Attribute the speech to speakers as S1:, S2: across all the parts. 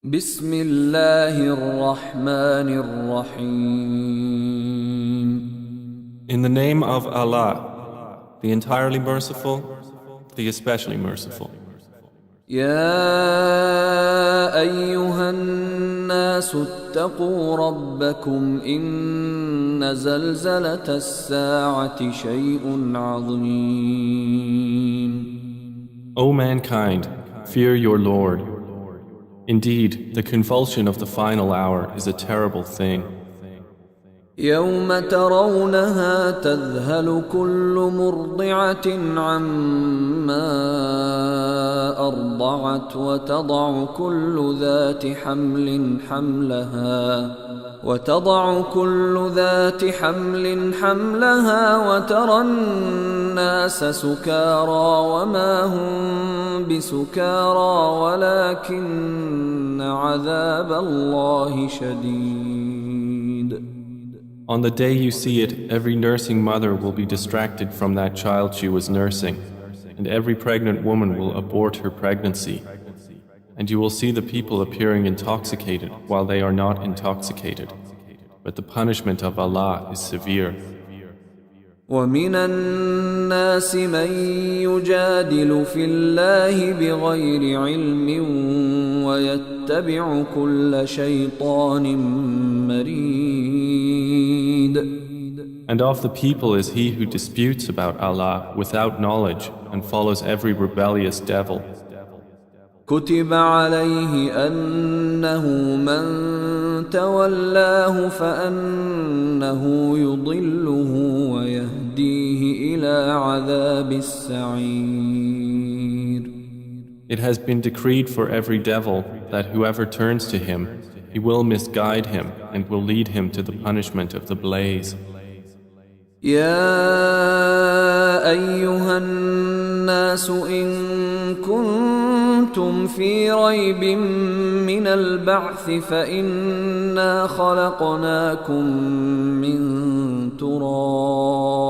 S1: بسم الله الرحمن الرحيم.
S2: In the name of Allah, the entirely merciful, the especially merciful.
S1: يا أيها الناس اتقوا ربكم إن زلزلة الساعة شيء عظيم.
S2: O mankind, fear your Lord. Indeed, the convulsion of the final hour is a terrible thing.
S1: يوم ترونها تذهل كل مرضعة عما أرضعت وتضع كل ذات حمل حملها وترى الناس سكارى وما هم بسكارى ولكن عذاب الله شديد.
S2: On the day you see it, every nursing mother will be distracted from that child she was nursing, and every pregnant woman will abort her pregnancy. And you will see the people appearing intoxicated while they are not intoxicated. But the punishment of Allah is severe.
S1: ومن الناس من يجادل في الله بغير علم ويتبع كل شيطان مريد.
S2: And of the people is he who disputes about Allah without knowledge and follows every rebellious devil.
S1: كتب عليه أنه من تولاه فأنه يضله ويهديه إلى عذاب السعير.
S2: It has been decreed for every devil that whoever turns to him, he will misguide him and will lead him to the punishment of the blaze.
S1: يا أيها الناس إن كنتم في ريب من البعث فإنا خلقناكم من تراب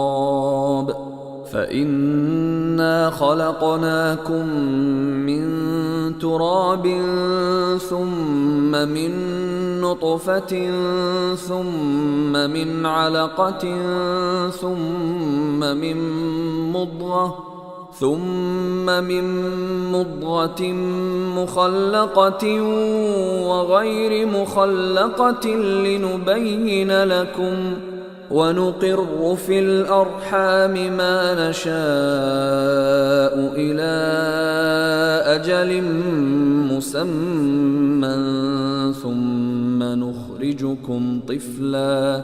S1: ثم من نطفة ثم من علقة ثم من مضغة مخلقة وغير مخلقة لنبين لكم ونقر في الأرحام ما نشاء إلى أجل مسمى ثم نخرجكم طفلا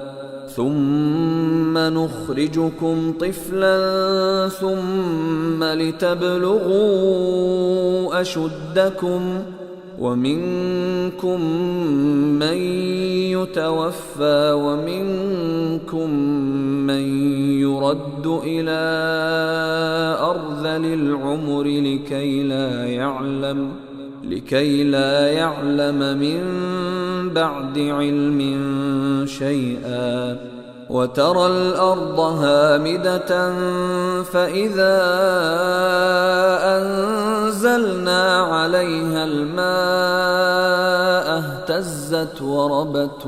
S1: ثم لتبلغوا أشدكم ومنكم من يتوفى ومنكم من يرد إلى أرذل العمر لكي لا يعلم من بعد علم شيئا وترى الأرض هامدة فإذا أنزلنا عليها الماء اهتزت وربت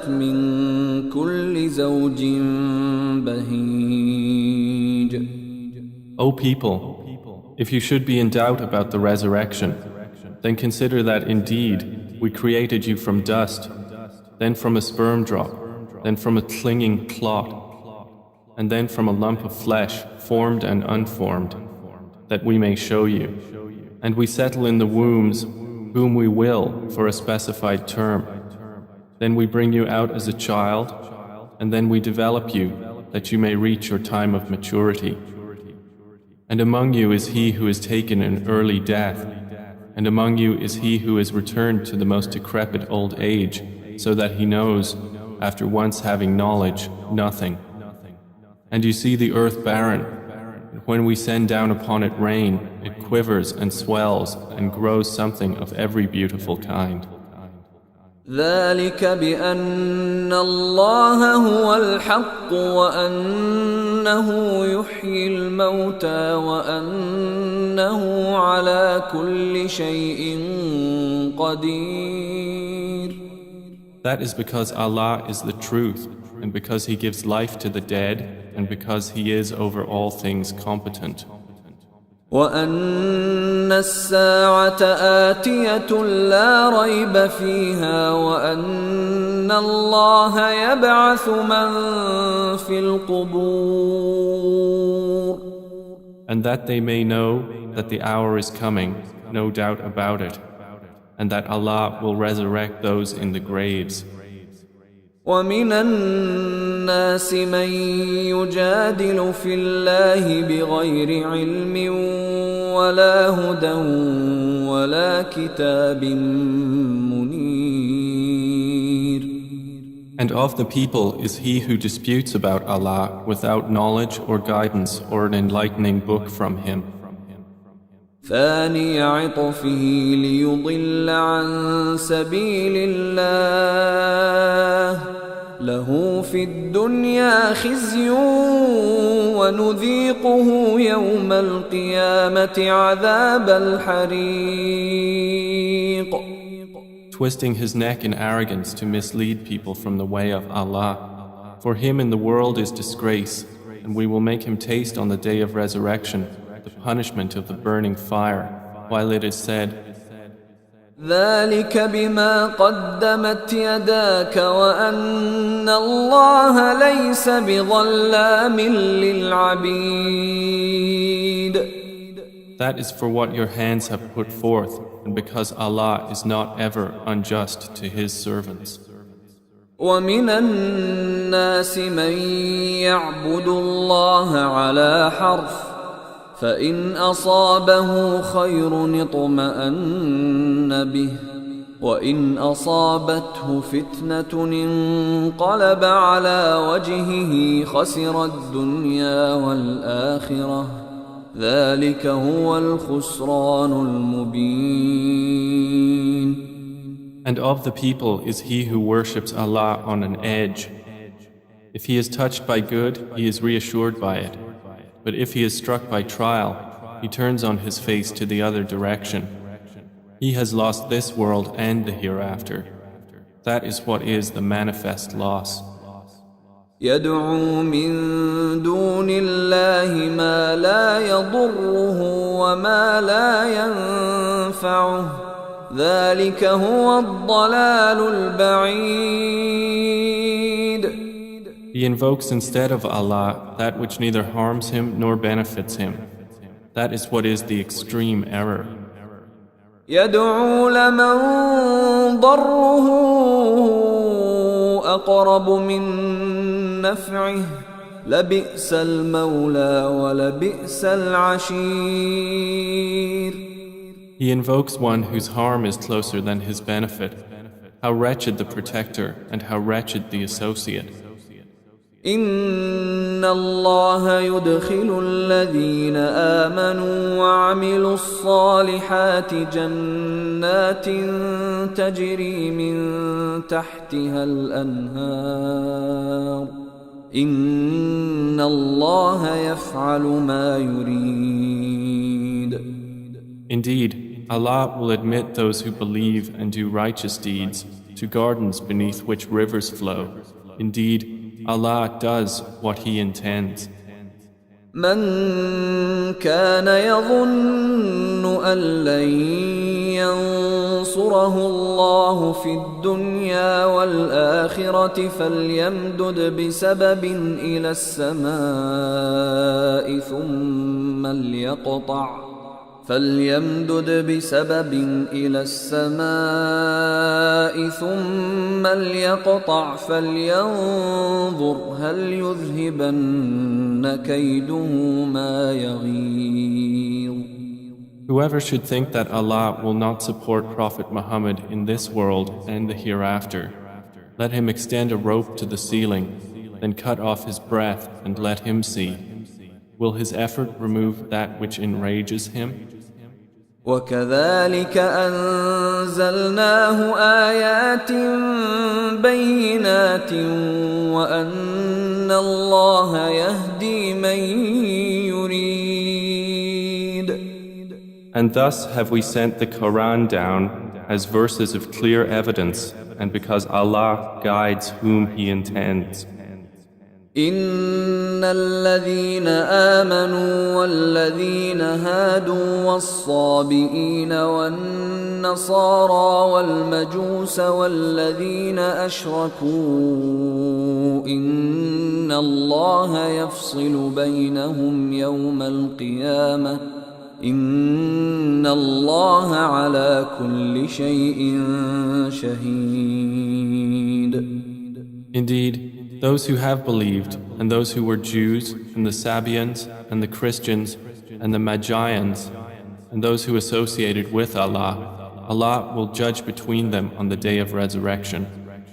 S1: من كل زوج بهيج.
S2: O people, if you should be in doubt about the resurrection, then consider that indeed we created you from dust, then from a sperm drop, then from a clinging clot, and then from a lump of flesh, formed and unformed, that we may show you. And we settle in the wombs whom we will for a specified term. Then we bring you out as a child, and then we develop you that you may reach your time of maturity. And among you is he who is taken an early death, and among you is he who is returned to the most decrepit old age, so that he knows, after once having knowledge, nothing. And you see the earth barren, and when we send down upon it rain, it quivers and swells and grows something of every beautiful kind.
S1: ذلك بأن الله هو الحق وأنه يحيي الموتى وأنه على كل شيء قدير.
S2: That is because Allah is the truth, and because He gives life to the dead, and because He is over all things competent.
S1: وأن الساعة آتية لا ريب فيها وأن الله يبعث من في القبور.
S2: And that they may know that the hour is coming, no doubt about it, and that Allah will resurrect those in the graves.
S1: ومن الناس من يجادل في الله بغير علم ولا هدى ولا كتاب منير.
S2: And of the people is he who disputes about Allah without knowledge or guidance or an enlightening book from Him.
S1: ثاني عطفه ليضل عن سبيل الله له في الدنيا خزي ونذيقه يوم القيامة عذاب الحريق.
S2: Twisting his neck in arrogance to mislead people from the way of Allah. For him in the world is disgrace, and we will make him taste on the day of resurrection the punishment of the burning fire, while it is said,
S1: ذلك بما قدمت يداك وأن الله ليس بظلام للعبيد.
S2: That is for what your hands have put forth, and because Allah is not ever unjust to His servants.
S1: ومن الناس من يعبد الله على حرف فإن أصابه خير اطمأن به وإن أصابته فتنة انقلب على وجهه خسر الدنيا والآخرة ذلك هو الخسران المبين.
S2: And of the people is he who worships Allah on an edge. If he is touched by good, he is reassured by it. But if he is struck by trial, he turns on his face to the other direction. He has lost this world and the hereafter. That is what is the manifest loss.
S1: يدعو من دون الله ما لا يضره وما لا ينفعه ذلك هو الضلال البعيد.
S2: He invokes instead of Allah that which neither harms him nor benefits him. That is what is the extreme error.
S1: يدعو لمن ضره أقرب من نفعه لبئس المولى ولبئس العشير.
S2: He invokes one whose harm is closer than his benefit. How wretched the protector and how wretched the associate.
S1: إن الله يدخل الذين آمنوا وعملوا الصالحات جنات تجري من تحتها الأنهار إن الله يفعل ما يريد.
S2: Indeed, Allah will admit those who believe and do righteous deeds to gardens beneath which rivers flow. Indeed, Allah does what He intends.
S1: من كان يظن أن لن ينصره الله في الدنيا والآخرة فليمدد بسبب إلى السماء ثم ليقطع فلينظر هل يذهبن كيده ما يغيظ.
S2: Whoever should think that Allah will not support Prophet Muhammad in this world and the hereafter, let him extend a rope to the ceiling, then cut off his breath and let him see. Will his effort remove that which enrages him?
S1: وكذلك أنزلناه آيات بينات وأن الله يهدي من يريد.
S2: And thus have we sent the Quran down as verses of clear evidence, and because Allah guides whom He intends.
S1: إن الذين آمنوا والذين هادوا والصابئين والنصارى والمجوس والذين أشركوا إن الله يفصل بينهم يوم القيامة إن الله على كل شيء شهيد.
S2: Indeed, those who have believed, and those who were Jews, and the Sabians, and the Christians, and the Magians, and those who associated with Allah, Allah will judge between them on the day of resurrection.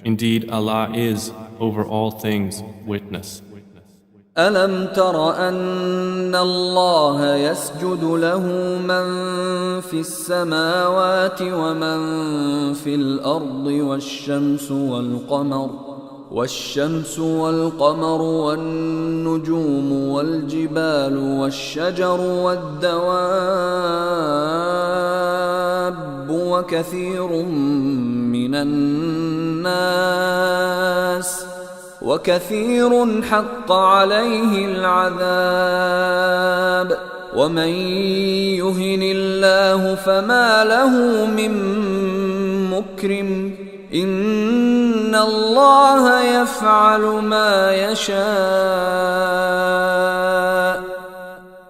S2: Indeed, Allah is, over all things, witness.
S1: ألم تر أن الله يسجد له من في السماوات ومن في الأرض والشمس والقمر والنجوم والجبال والشجر والدواب وكثير حق عليه العذاب ومن يهن الله فما له من مكرم إن الله يفعل ما يشاء.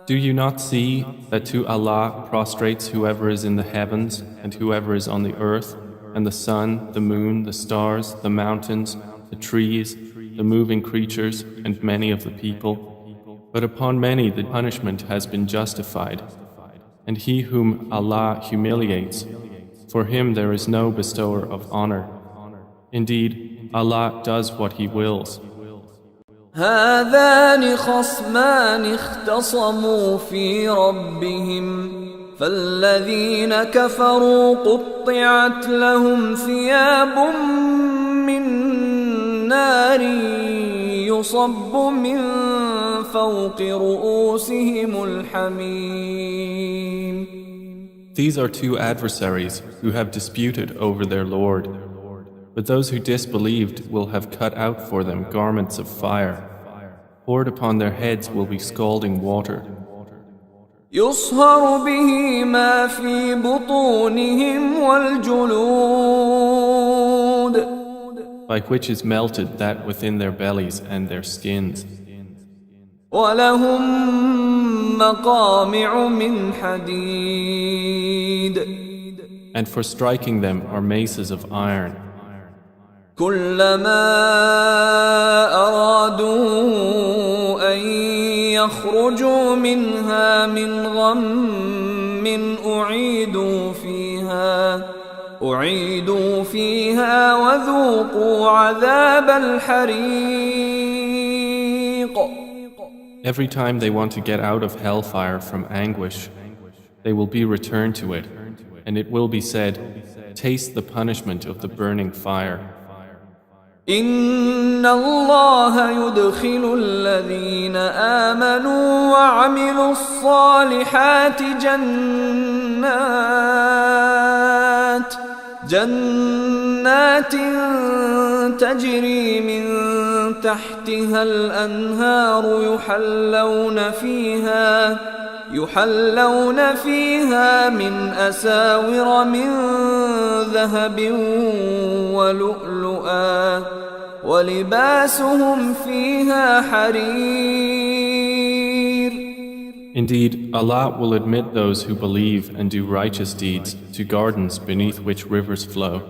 S2: Do you not see that to Allah prostrates whoever is in the heavens and whoever is on the earth, and the sun, the moon, the stars, the mountains, the trees, the moving creatures, and many of the people? But upon many the punishment has been justified. And he whom Allah humiliates, for him there is no bestower of honor. Indeed, Allah does what He wills.
S1: هذان خصمان اختصموا في ربهم فالذين كفروا قطعت لهم ثياب من نار يصب من فوق رؤوسهم الحميم.
S2: These are two adversaries who have disputed over their Lord. But those who disbelieved will have cut out for them garments of fire. Poured upon their heads will be scalding water.
S1: يصهر به ما في بطونهم والجلود.
S2: By which is melted that within their bellies and their skins.
S1: ولهم مقامع من حديد.
S2: And for striking them are maces of iron.
S1: كلما أرادوا أن يخرجوا منها من غم أعيدوا فيها وذوقوا عذاب الحريق.
S2: Every time they want to get out of hellfire from anguish, they will be returned to it, and it will be said, taste the punishment of the burning fire.
S1: إن الله يدخل الذين آمنوا وعملوا الصالحات جنات تجري من تحتها الأنهار يحلون فيها من أساور من ذهب ولؤلؤا ولباسهم فيها حرير.
S2: Indeed, Allah will admit those who believe and do righteous deeds to gardens beneath which rivers flow.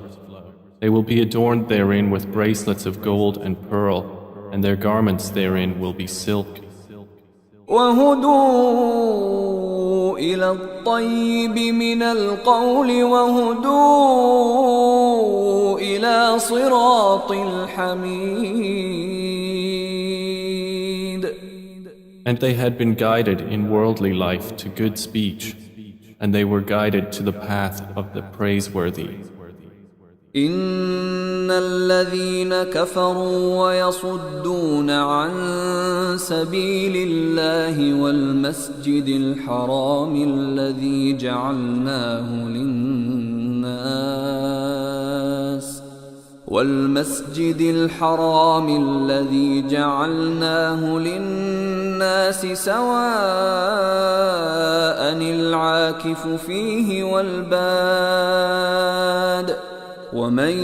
S2: They will be adorned therein with bracelets of gold and pearl, and their garments therein will be silk.
S1: وهدوا إلى الطيب من القول وهدوا إلى صراط الحميد.
S2: And they had been guided in worldly life to good speech, and they were guided to the path of the praiseworthy.
S1: إن الذين كفروا ويصدون عن سبيل الله والمسجد الحرام الذي جعلناه للناس سواء العاكف فيه والباد ومن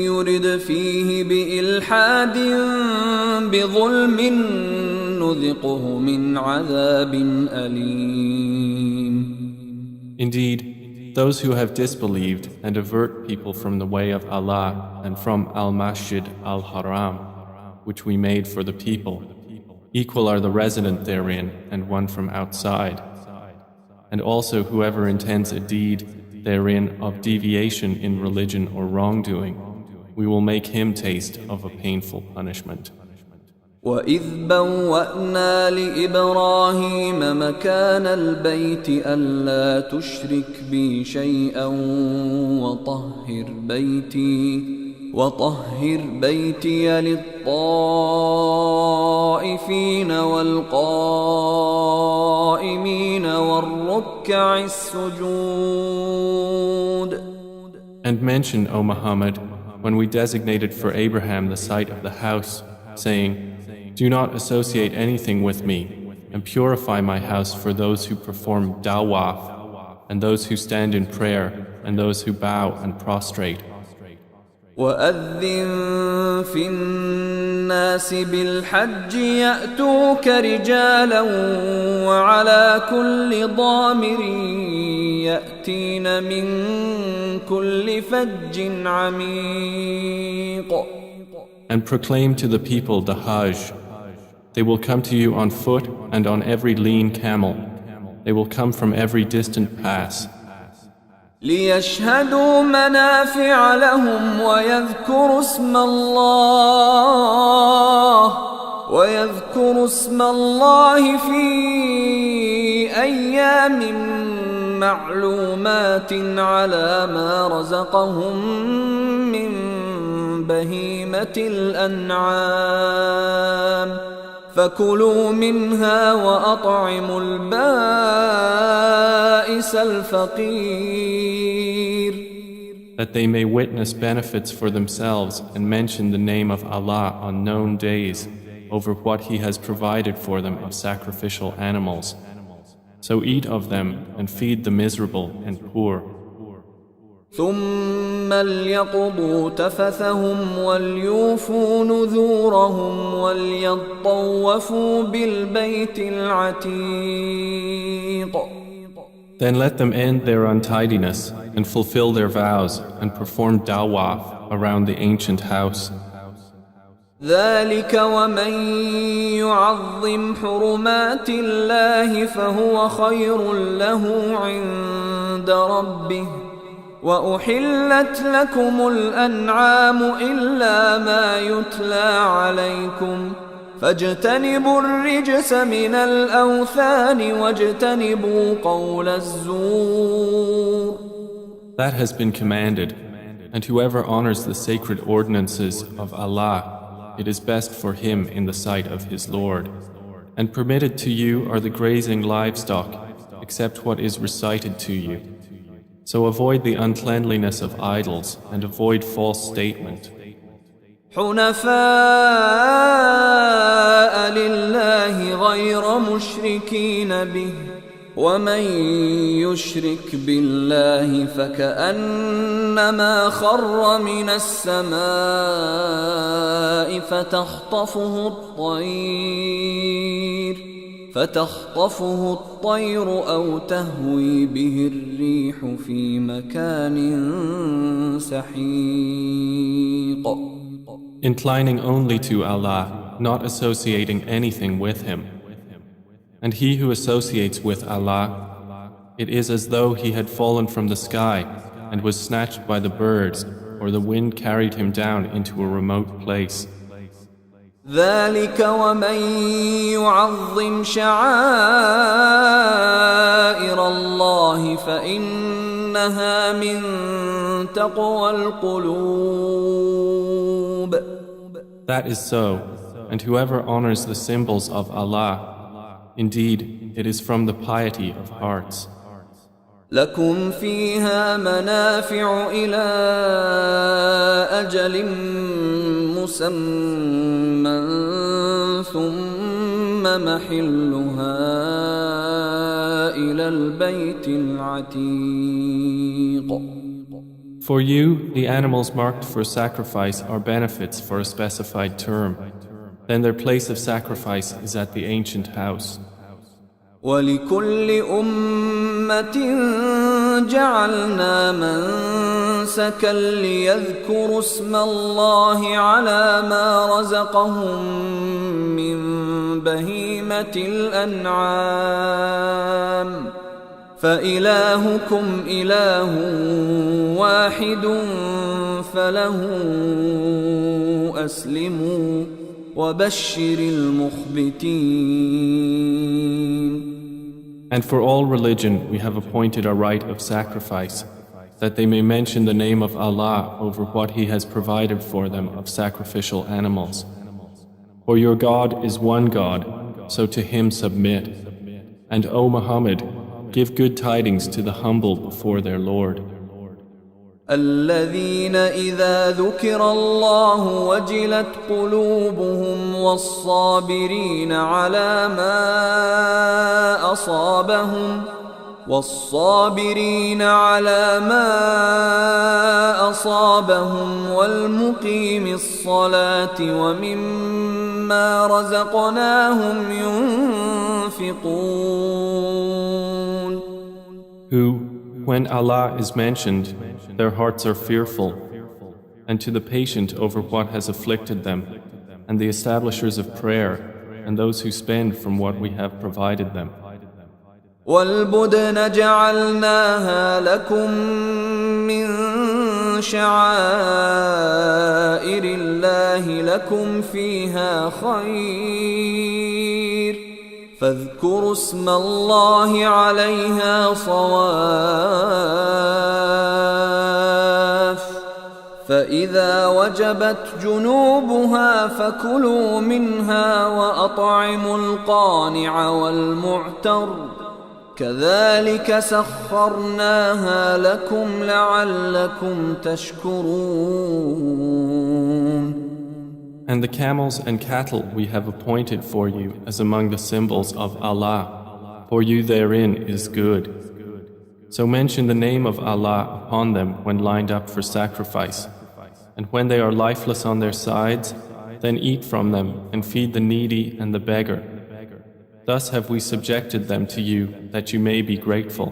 S1: يرد فيه بإلحاد بظلم نذقه من عذاب أليم.
S2: Indeed, those who have disbelieved and avert people from the way of Allah and from Al-Masjid Al-Haram, which we made for the people, equal are the resident therein and one from outside. And also whoever intends a deed therein of deviation in religion or wrongdoing, we will make him taste of a painful punishment.
S1: وَإِذْ بَوَّأْنَا لِإِبْرَاهِيمَ مَكَانَ الْبَيْتِ أَلَّا تُشْرِكْ بِي شَيْئًا وَطَهِّرْ بَيْتِيَ لِلطَّائِفِينَ وَالْقَائِمِينَ وَالرُّكَّعِ السُّجُودِ.
S2: And mention, O Muhammad, when we designated for Abraham the site of the house, saying, do not associate anything with me, and purify my house for those who perform dawaf, and those who stand in prayer, and those who bow and prostrate.
S1: وَأَذِّن فِي النَّاسِ بِالْحَجِّ يَأْتُوكَ رِجَالًا وَعَلَى كُلِّ ضَامِرٍ يَأْتِينَ مِنْ كُلِّ فَجٍّ عَمِيقٍ.
S2: And proclaim to the people the Hajj. They will come to you on foot and on every lean camel. They will come from every distant pass.
S1: لِيَشْهَدُوا مَنَافِعَ لَهُمْ وَيَذْكُرُوا اسْمَ اللَّهِ فِي أَيَّامٍ مَّعْلُومَاتٍ عَلَى مَا رَزَقَهُم مِّن بهيمة الأنعام فكلوا منها وأطعموا البائس الفقير.
S2: That they may witness benefits for themselves and mention the name of Allah on known days over what He has provided for them of sacrificial animals. So eat of them and feed the miserable and poor.
S1: ثم ليقضوا تفثهم وليوفوا نذورهم وليطوفوا بالبيت العتيق.
S2: Then let them end their untidiness and fulfill their vows and perform dawaf around the ancient house.
S1: ذلك ومن يعظم حرمات الله فهو خير له عند ربه وأحلت لكم الأنعام إلا ما يتلى عليكم فاجتنبوا الرجس من الأوثان واجتنبوا قول الزور.
S2: That has been commanded, and whoever honors the sacred ordinances of Allah, it is best for him in the sight of his Lord. And permitted to you are the grazing livestock, except what is recited to you. So avoid the uncleanliness of idols and avoid false statement.
S1: حنفاء لله غير مشركين به ومن يشرك بالله فكأنما خر من السماء فتخطفه الطير أو تهوي به الريح في مكان سحيق.
S2: Inclining only to Allah, not associating anything with Him. And he who associates with Allah, it is as though he had fallen from the sky and was snatched by the birds, or the wind carried him down into a remote place.
S1: ذلك ومن يعظم شعائر الله فإنها من تقوى القلوب.
S2: That is so, and whoever honors the symbols of Allah, indeed, it is from the piety of hearts.
S1: لكم فيها منافع إلى أجل مسمى ثم محلها إلى البيت العتيق.
S2: For you, the animals marked for sacrifice are benefits for a specified term. Then their place of sacrifice is at the ancient house.
S1: ولكل أمة جعلنا منسكا ليذكروا اسم الله على ما رزقهم من بهيمة الأنعام فإلهكم إله واحد فله أسلموا وبشر المخبتين.
S2: And for all religion we have appointed a rite of sacrifice, that they may mention the name of Allah over what He has provided for them of sacrificial animals. For your God is one God, so to Him submit. And O Muhammad, give good tidings to the humble before their Lord.
S1: الذين إذا ذكر الله وجلت قلوبهم والصابرين على ما أصابهم والمقيم الصلاة ومما رزقناهم ينفقون.
S2: Who, when Allah is mentioned, their hearts are fearful, and to the patient over what has afflicted them, and the establishers of prayer, and those who spend from what we have provided them.
S1: وَالْبُدْنَ جَعَلْنَاهَا لَكُم مِّن شَعَائِرِ اللَّهِ لَكُمْ فِيهَا خَيْرٌ فاذكروا اسم الله عليها صواف فإذا وجبت جنوبها فكلوا منها وأطعموا القانع والمعتر كذلك سخرناها لكم لعلكم تشكرون.
S2: And the camels and cattle we have appointed for you as among the symbols of Allah. For you therein is good. So mention the name of Allah upon them when lined up for sacrifice. And when they are lifeless on their sides, then eat from them and feed the needy and the beggar. Thus have we subjected them to you that you may be grateful.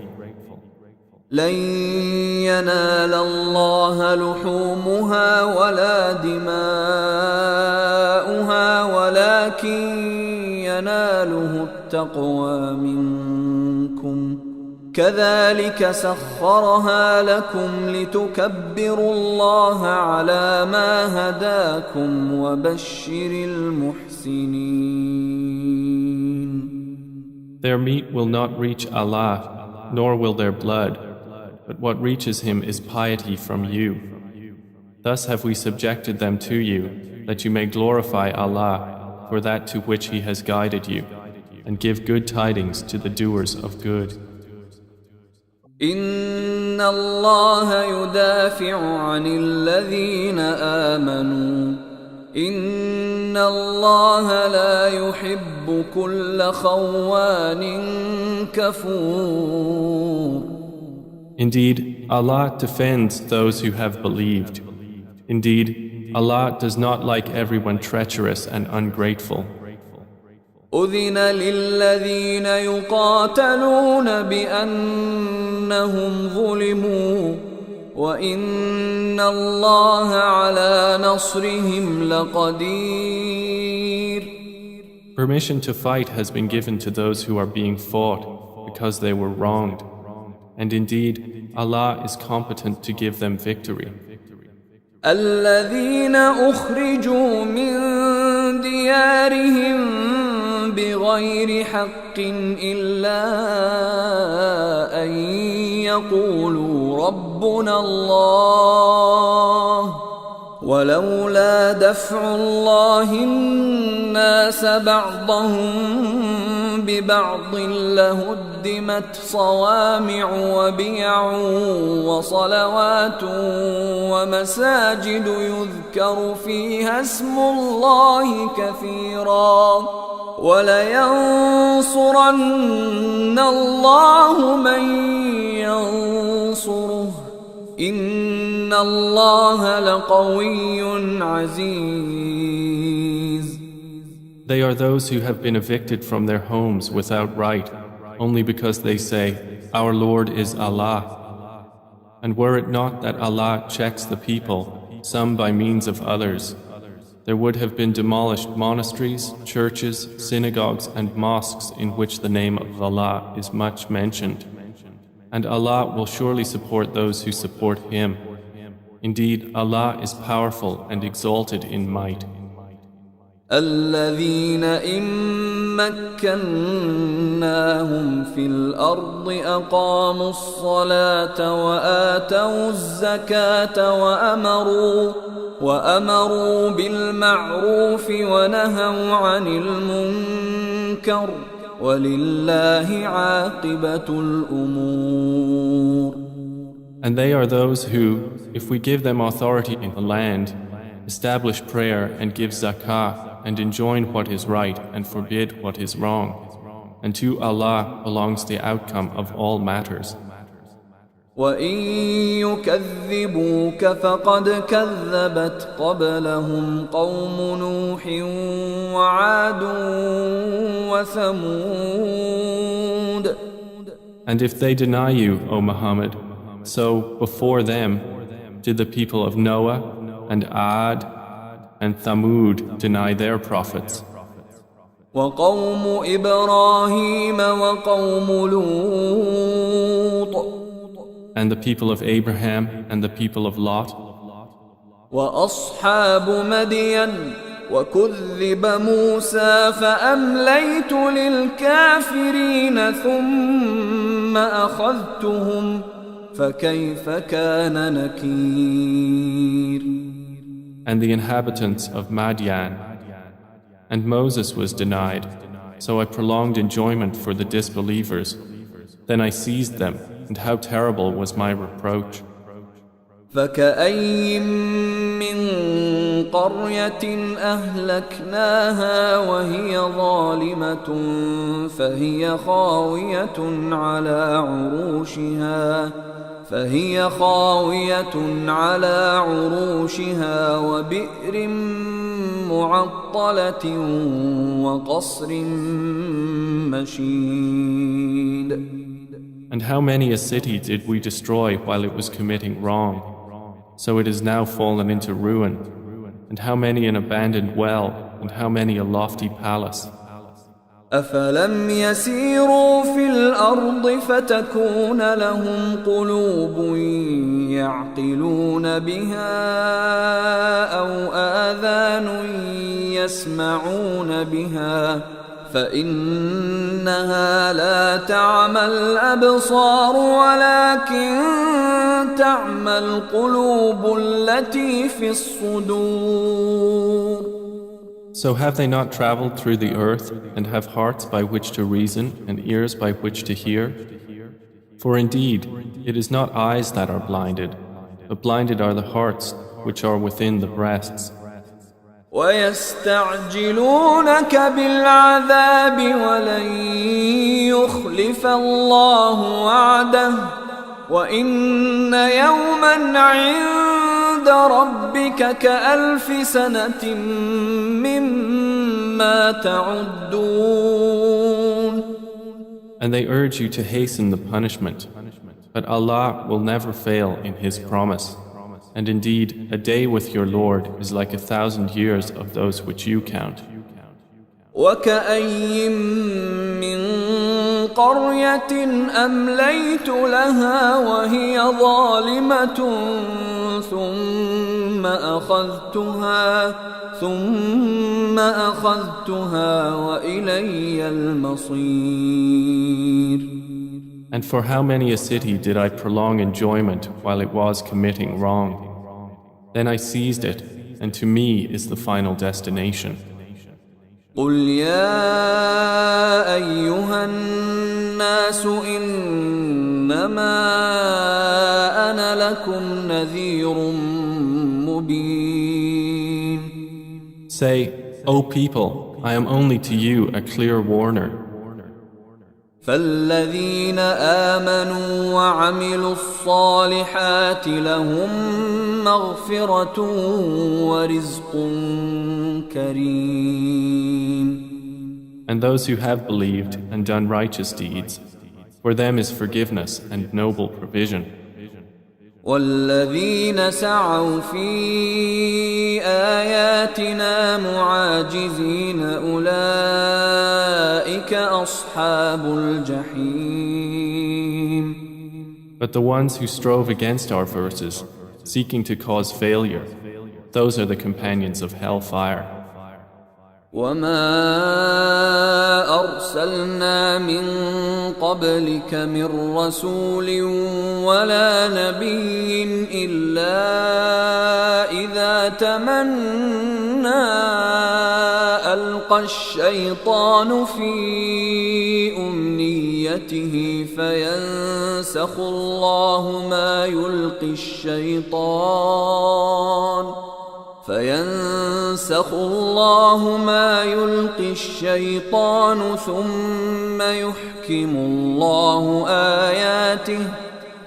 S1: لن ينال الله لحومها ولا دماؤها ولكن يناله التقوى منكم كذلك سخرها لكم لتكبروا الله على ما هداكم وبشر المحسنين.
S2: Their meat will not reach Allah, nor will their blood, but what reaches Him is piety from you. Thus have we subjected them to you, that you may glorify Allah for that to which He has guided you, and give good tidings to the doers of good.
S1: إن الله يدافع عن الذين آمنوا إن الله لا يحب كل خوان كفور.
S2: Indeed, Allah defends those who have believed. Indeed, Allah does not like everyone treacherous and ungrateful.
S1: أذن للذين يقاتلون بأنهم ظلموا وإن الله على نصرهم لقدير.
S2: Permission to fight has been given to those who are being fought because they were wronged. And indeed, Allah is competent to give them victory.
S1: الذين أخرجوا من ديارهم بغير حق إلا أن يقولوا ربنا الله ولولا دفع الله الناس بعضهم ببعض لهدمت صوامع وبيع وصلوات ومساجد يذكر فيها اسم الله كثيرا ولينصرن الله من ينصره إن الله لقوي عزيز.
S2: They are those who have been evicted from their homes without right, only because they say, Our Lord is Allah. And were it not that Allah checks the people, some by means of others, there would have been demolished monasteries, churches, synagogues and mosques in which the name of Allah is much mentioned. And Allah will surely support those who support Him. Indeed, Allah is powerful and exalted in might.
S1: الذين إن مكناهم في الأرض أقاموا الصلاة وآتوا الزكاة وأمروا بالمعروف ونهوا عن المنكر ولله عاقبة الأمور.
S2: And they are those who, if we give them authority in the land, establish prayer and give zakah and enjoin what is right and forbid what is wrong. And to Allah belongs the outcome of all matters.
S1: وَإِن يُكَذِّبُوكَ فَقَدْ كَذَّبَتْ قَبْلَهُمْ قَوْمُ نُوحٍ وَعَادٌ وَثَمُودَ.
S2: And if they deny you, O Muhammad, so before them did the people of Noah and Ad and Thamud deny their prophets.
S1: وَقَوْمُ إِبْرَاهِيمَ وَقَوْمُ لُوطٍ.
S2: And the people of Abraham and the people of Lot.
S1: وَأَصْحَابُ مَدْيَنَ وَكُذِّبَ مُوسَى فَأَمْلَيْتُ لِلْكَافِرِينَ ثُمَّ أَخَذْتُهُمْ فَكَيْفَ كَانَ نَكِيرِ.
S2: And the inhabitants of Madian. And Moses was denied, so I prolonged enjoyment for the disbelievers. Then I seized them, and how terrible was my reproach.
S1: فَكَأَيٍّ مِّن قَرْيَةٍ أَهْلَكْنَاهَا وَهِيَ ظَالِمَةٌ فهي خاوية على عروشها وبئر معطلة وقصر مشيد.
S2: And how many a city did we destroy while it was committing wrong? So it is now fallen into ruin. And how many an abandoned well, and how many a lofty palace.
S1: أفلم يسيروا في الأرض فتكون لهم قلوب يعقلون بها أو آذان يسمعون بها فإنها لا تعمى الأبصار ولكن تعمى القلوب التي في الصدور.
S2: So have they not traveled through the earth and have hearts by which to reason and ears by which to hear? For indeed, it is not eyes that are blinded, but blinded are the hearts which are within the breasts.
S1: وَيَسْتَعْجِلُونَكَ بِالْعَذَابِ وَلَن يُخْلِفَ اللَّهُ وَعْدَهُ وَإِنَّ يَوْمًا عِندَ رَبِّكَ كَأَلْفِ سَنَةٍ مِّمَّا تَعُدُّونَ.
S2: And they urge you to hasten the punishment, but Allah will never fail in His promise. And indeed, a day with your Lord is like 1,000 years of those which you count.
S1: وَكَأَيٍّ مِّن قَرْيَةٍ أَمْلَيْتُ لَهَا وَهِيَ ظَالِمَةٌ ثُمَّ ثم أخذتها وإلي المصير.
S2: And for how many a city did I prolong enjoyment while it was committing wrong? Then I seized it, and to me is the final destination.
S1: قل يا أيها الناس إنما أنا لكم نذير مبين.
S2: Say, O people, I am only to you a clear warner.
S1: فالذين آمنوا وعملوا الصالحات لهم مغفرة ورزق كريم.
S2: And those who have believed and done righteous deeds, for them is forgiveness and noble provision.
S1: والذين سعوا في آياتنا معاجزين أولئك أصحاب الجحيم.
S2: But the ones who strove against our verses, seeking to cause failure, those are the companions of hellfire.
S1: وما أرسلنا من قبلك من رسول ولا نبي إلا إذا تمنى ألقى الشيطان في أمنيته فينسخ الله ما يلقي الشيطان ثم يحكم الله آياته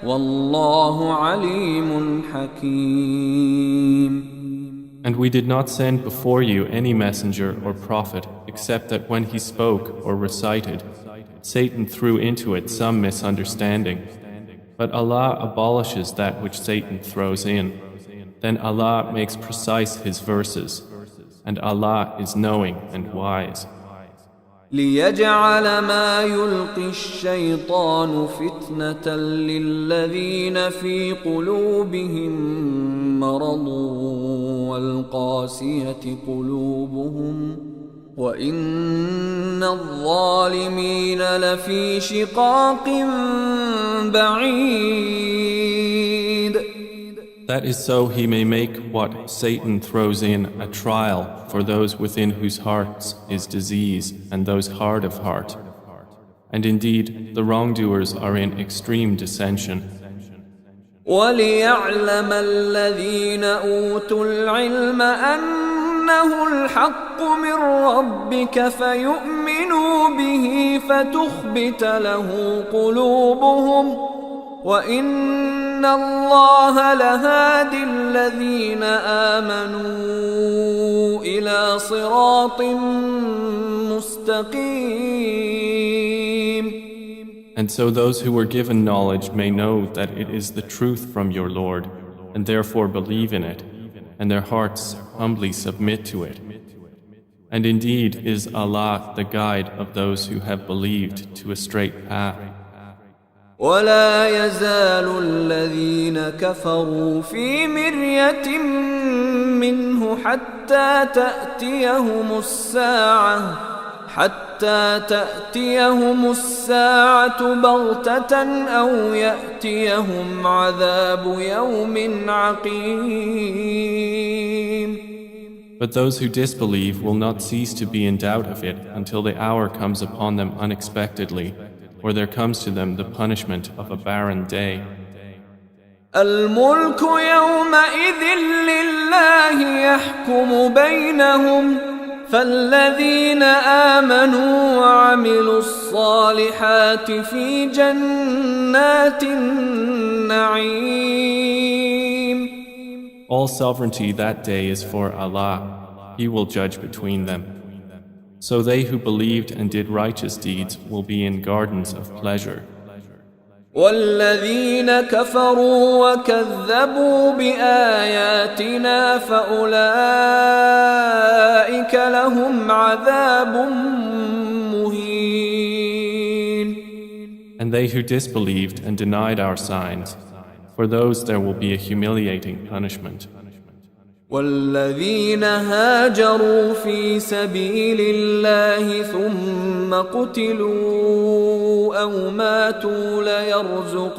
S1: والله عليم حكيم.
S2: And we did not send before you any messenger or prophet except that when he spoke or recited, Satan threw into it some misunderstanding. But Allah abolishes that which Satan throws in. Then Allah makes precise His verses, and Allah is knowing and wise.
S1: ليجعل ما يلقي الشيطان فتنة للذين في قلوبهم مرض والقاسية قلوبهم وإن الظالمين لفي شقاق بعيد.
S2: That is so he may make what Satan throws in a trial for those within whose hearts is disease and those hard of heart. And indeed, the wrongdoers are in extreme dissension.
S1: وَلِيَعْلَمَ الَّذِينَ أُوتُوا الْعِلْمَ أَنَّهُ الْحَقُّ مِنْ رَبِّكَ فَيُؤْمِنُوا بِهِ فَتُخْبِتَ لَهُ قُلُوبُهُمْ وَإِنَّ اللَّهَ لَهَادِ الَّذِينَ آمَنُوا إِلَى صِرَاطٍ مُسْتَقِيمٍ.
S2: And so those who were given knowledge may know that it is the truth from your Lord, and therefore believe in it, and their hearts humbly submit to it. And indeed is Allah the guide of those who have believed to a straight path.
S1: ولا يزال الذين كفروا في مرية منه حتى تأتيهم الساعة بغتة أو يأتيهم عذاب يوم عقيم.
S2: But those who disbelieve will not cease to be in doubt of it until the hour comes upon them unexpectedly, or there comes to them the punishment of a barren day.
S1: الملك يومئذ لله يحكم بينهم فالذين آمنوا وعملوا الصالحات في جنات النعيم.
S2: All sovereignty that day is for Allah. He will judge between them. So they who believed and did righteous deeds will be in gardens of pleasure.
S1: والذين كفروا وكذبوا بآياتنا فأولئك لهم عذاب مهين.
S2: And they who disbelieved and denied our signs, for those there will be a humiliating punishment.
S1: والذين هاجروا في سبيل الله ثم قتلوا أو ماتوا ليرزقنهم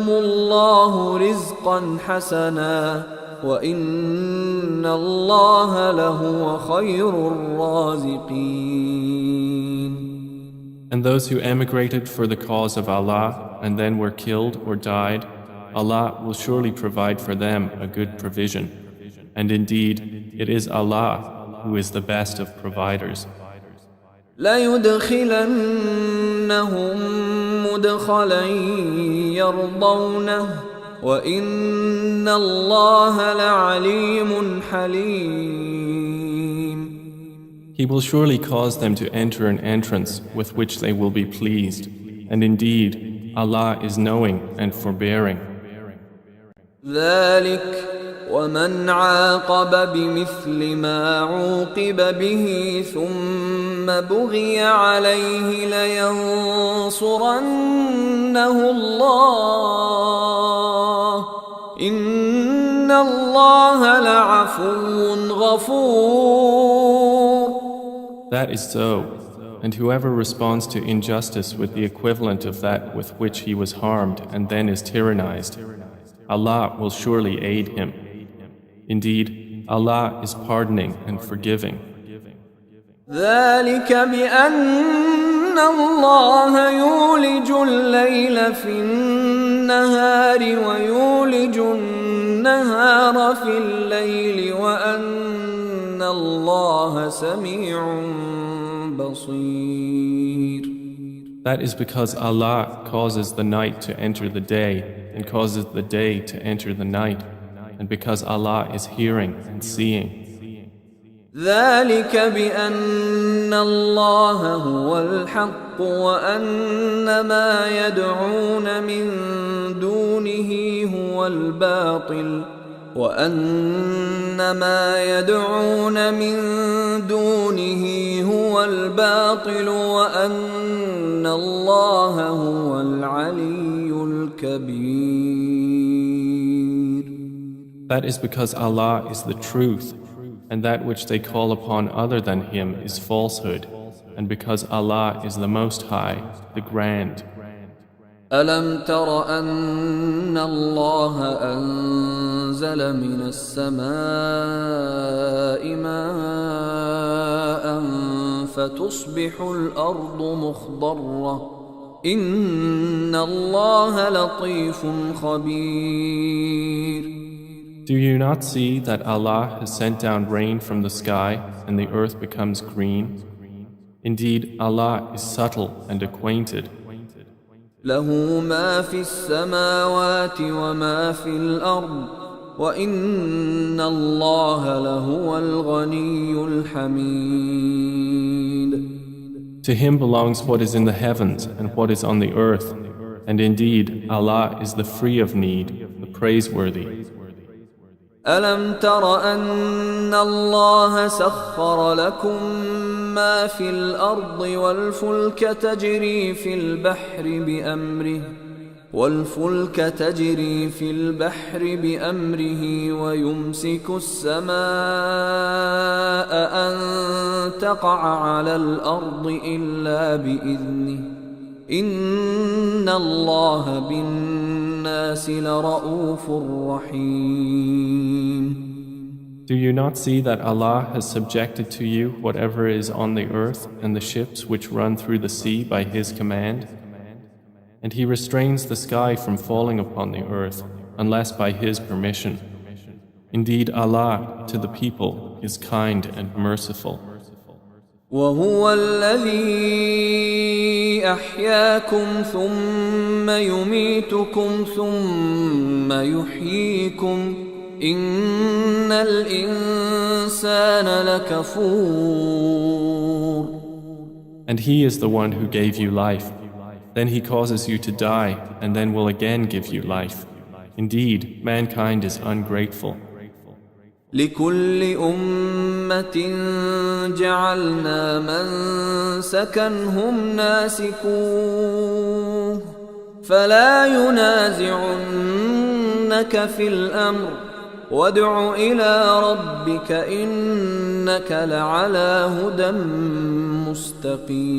S1: الله رزقا حسنا وإن الله لهو خير الرازقين.
S2: And those who emigrated for the cause of Allah and then were killed or died, Allah will surely provide for them a good provision. And indeed, it is Allah who is the best of providers.
S1: لَيُدْخِلَنَّهُمْ مُدْخَلًا يَرْضَوْنَهُ وَإِنَّ اللَّهَ لَعَلِيمٌ حَلِيمٌ.
S2: He will surely cause them to enter an entrance with which they will be pleased. And indeed, Allah is knowing and forbearing.
S1: ذلك ومن عاقب بمثل ما عوقب به ثم بغي عليه لينصرنه الله إن الله لعفو غفور.
S2: That is so. And whoever responds to injustice with the equivalent of that with which he was harmed and then is tyrannized, Allah will surely aid him. Indeed, Allah is pardoning and forgiving.
S1: ذلك بأن الله يولج الليل في النهار ويولج النهار في الليل وأن الله سميع بصير.
S2: That is because Allah causes the night to enter the day and causes the day to enter the night, and because Allah is hearing and seeing.
S1: ذلك بأن الله هو الحق وأن ما يدعون من دونه هو الباطل وأن ما يدعون من دونه هو الباطل وأن الله هو العلي الكبير.
S2: That is because Allah is the truth, and that which they call upon other than Him is falsehood, and because Allah is the Most High, the Grand.
S1: ألم تر أن الله أنزل من السماء ماء فتصبح الأرض مخضرة إن الله لطيف خبير.
S2: Do you not see that Allah has sent down rain from the sky and the earth becomes green? Indeed, Allah is subtle and acquainted.
S1: له ما في السماوات وما في الأرض وإن الله لهو الغني الحميد.
S2: To Him belongs what is in the heavens and what is on the earth, and indeed Allah is the free of need, the praiseworthy.
S1: ألم تر أن الله سخر لكم ما في الأرض والفلك تجري في البحر بأمره ويمسك السماء أن تقع على الأرض إلا بإذنه إن الله بالناس لرؤوف رحيم.
S2: Do you not see that Allah has subjected to you whatever is on the earth and the ships which run through the sea by His command? And He restrains the sky from falling upon the earth unless by His permission. Indeed, Allah to the people is kind and merciful.
S1: وهو الذي أحياكم ثم يميتكم ثم يحييكم إن الإنسان لكفور.
S2: And He is the one who gave you life. Then He causes you to die and then will again give you life. Indeed, mankind is ungrateful.
S1: لكل أمة جعلنا منسكا هم ناسكوه فلا ينازعنك في الأمر وادع إلى ربك إنك لعلى هدى مستقيم.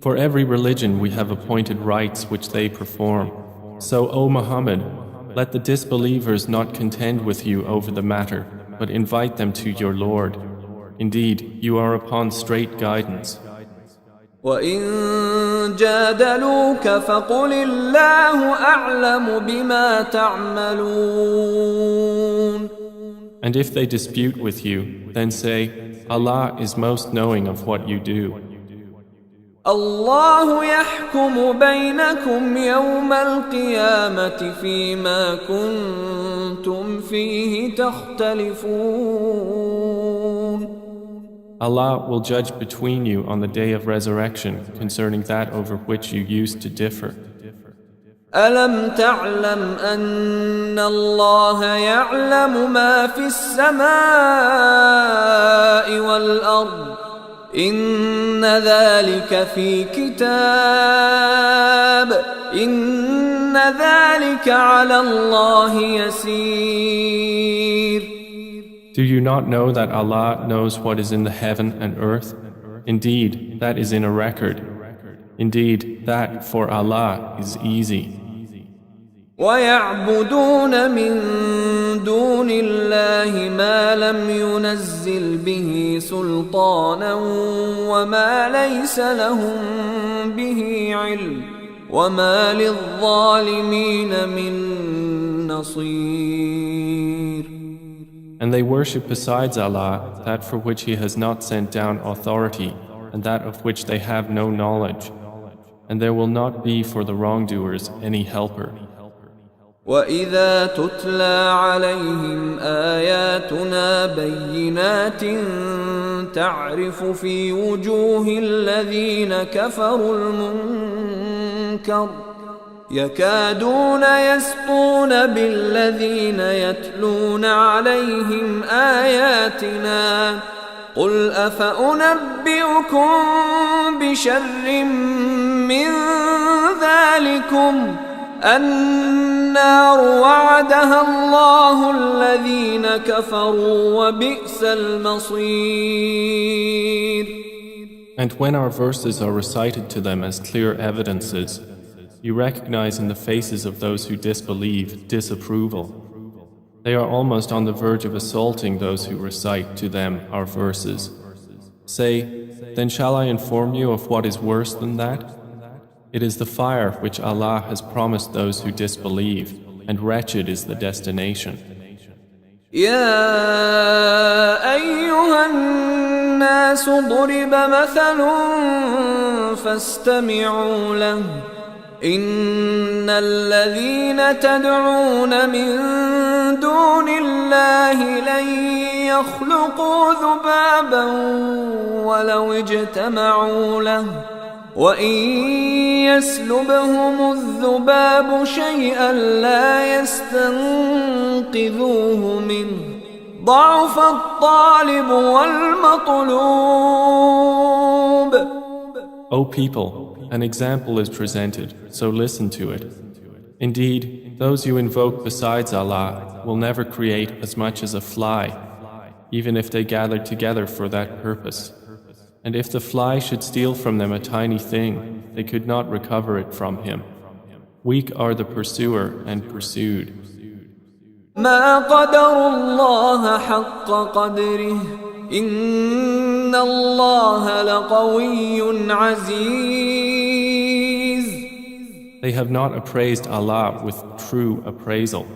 S2: For every religion we have appointed rites which they perform. So, O Muhammad, let the disbelievers not contend with you over the matter, but invite them to your Lord. Indeed, you are upon straight guidance.
S1: وَإِن جَادَلُوكَ فَقُلِ اللَّهُ أَعْلَمُ بِمَا تَعْمَلُونَ.
S2: And if they dispute with you, then say, Allah is most knowing of what you do.
S1: الله يحكم بينكم يوم القيامة فيما كنتم فيه تختلفون.
S2: Allah will judge between you on the day of resurrection concerning that over which you used to differ.
S1: ألم تعلم أن الله يعلم ما في السماء والأرض إن ذلك في كتاب إن ذلك على الله يسير.
S2: Do you not know that Allah knows what is in the heaven and earth? Indeed, that is in a record. Indeed, that for Allah is easy.
S1: وَيَعْبُدُونَ مِن دُونِ اللَّهِ مَا لَمْ يُنَزِّلْ بِهِ سُلْطَانًا وَمَا لَيْسَ لَهُم بِهِ عِلْمٌ وَمَا لِلظَّالِمِينَ مِن نَّصِيرٍ.
S2: And they worship besides Allah that for which He has not sent down authority and that of which they have no knowledge. And there will not be for the wrongdoers any helper.
S1: وَإِذَا تُتْلَى عَلَيْهِمْ آيَاتُنَا بَيِّنَاتٍ تَعْرِفُ فِي وُجُوهِ الَّذِينَ كَفَرُوا الْمُنكَرَ يَكَادُونَ يَسْطُونَ بِالَّذِينَ يَتْلُونَ عَلَيْهِمْ آيَاتِنَا قُلْ أَفَأُنَبِّئُكُم بِشَرٍّ مِّن ذَلِكُمْ النار وعدها الله الذين كفروا وبئس المصير.
S2: And when our verses are recited to them as clear evidences, you recognize in the faces of those who disbelieve disapproval. They are almost on the verge of assaulting those who recite to them our verses. Say, then shall I inform you of what is worse than that? It is the fire which Allah has promised those who disbelieve, and wretched is the destination.
S1: يا أيها الناس ضرب مثل فاستمعوا له إن الذين تدعون من دون الله لن يخلقوا ذبابا ولو اجتمعوا له وإن يسلبهم الذباب شيئا لا يستنقذوه منه ضعف الطالب والمطلوب.
S2: O people, an example is presented, so listen to it. Indeed, those you invoke besides Allah will never create as much as a fly, even if they gathered together for that purpose. And if the fly should steal from them a tiny thing, they could not recover it from him. Weak are the pursuer and pursued.
S1: ما قدر الله حق قدره إن الله لقوي عزيز.
S2: They have not appraised Allah with true appraisal.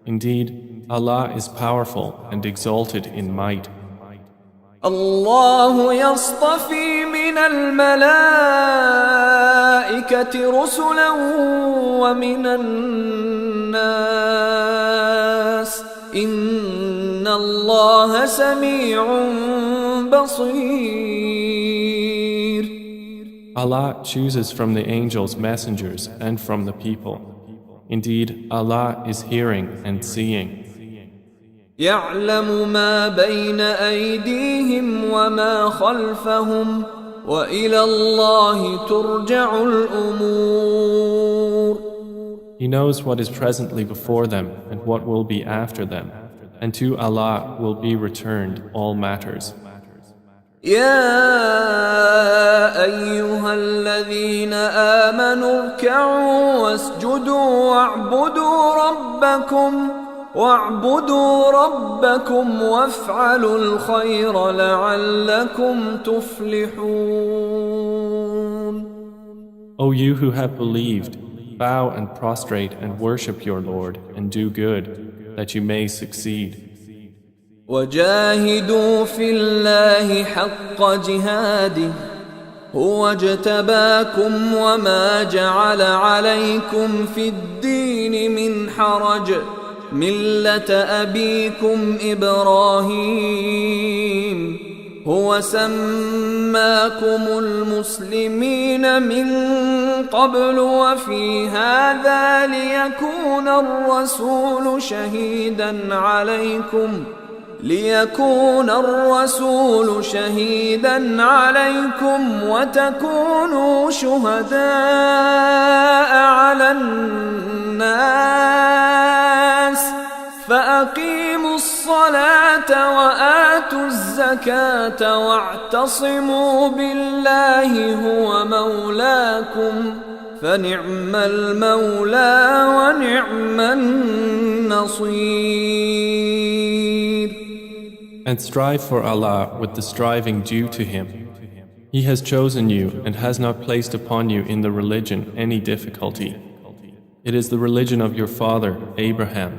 S2: Indeed, Allah is powerful and exalted in might.
S1: الله يصطفي من الملائكة رسلا ومن الناس إن الله سميع بصير.
S2: Allah chooses from the angels messengers and from the people. Indeed, Allah is hearing and seeing.
S1: يعلم ما بين أيديهم وما خلفهم وإلى الله ترجع الأمور.
S2: He knows what is presently before them and what will be after them, and to Allah will be returned all matters.
S1: يا أيها الذين آمنوا اركعوا واسجدوا واعبدوا ربكم وافعلوا الخير لعلكم تفلحون.
S2: O you who have believed, bow and prostrate and worship your Lord and do good, that you may succeed.
S1: وجاهدوا في الله حق جهاده هو اجتباكم وما جعل عليكم في الدين من حرج ملة أبيكم إبراهيم هو سماكم المسلمين من قبل وفي هذا ليكون الرسول شهيدا عليكم وتكونوا شهداء على الناس فأقيموا الصلاة وآتوا الزكاة واعتصموا بالله هو مولاكم فنعم المولى ونعم النصير.
S2: And strive for Allah with the striving due to Him. He has chosen you and has not placed upon you in the religion any difficulty. It is the religion of your father, Abraham.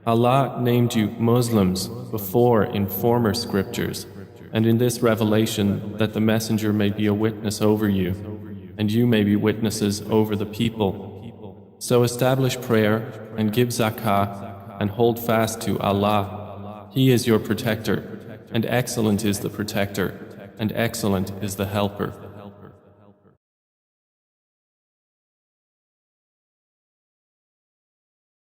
S2: Allah named you Muslims before in former scriptures, and in this revelation that the Messenger may be a witness over you, and you may be witnesses over the people. So establish prayer and give zakah and hold fast to Allah. He is your protector, and excellent is the protector, and excellent is the helper.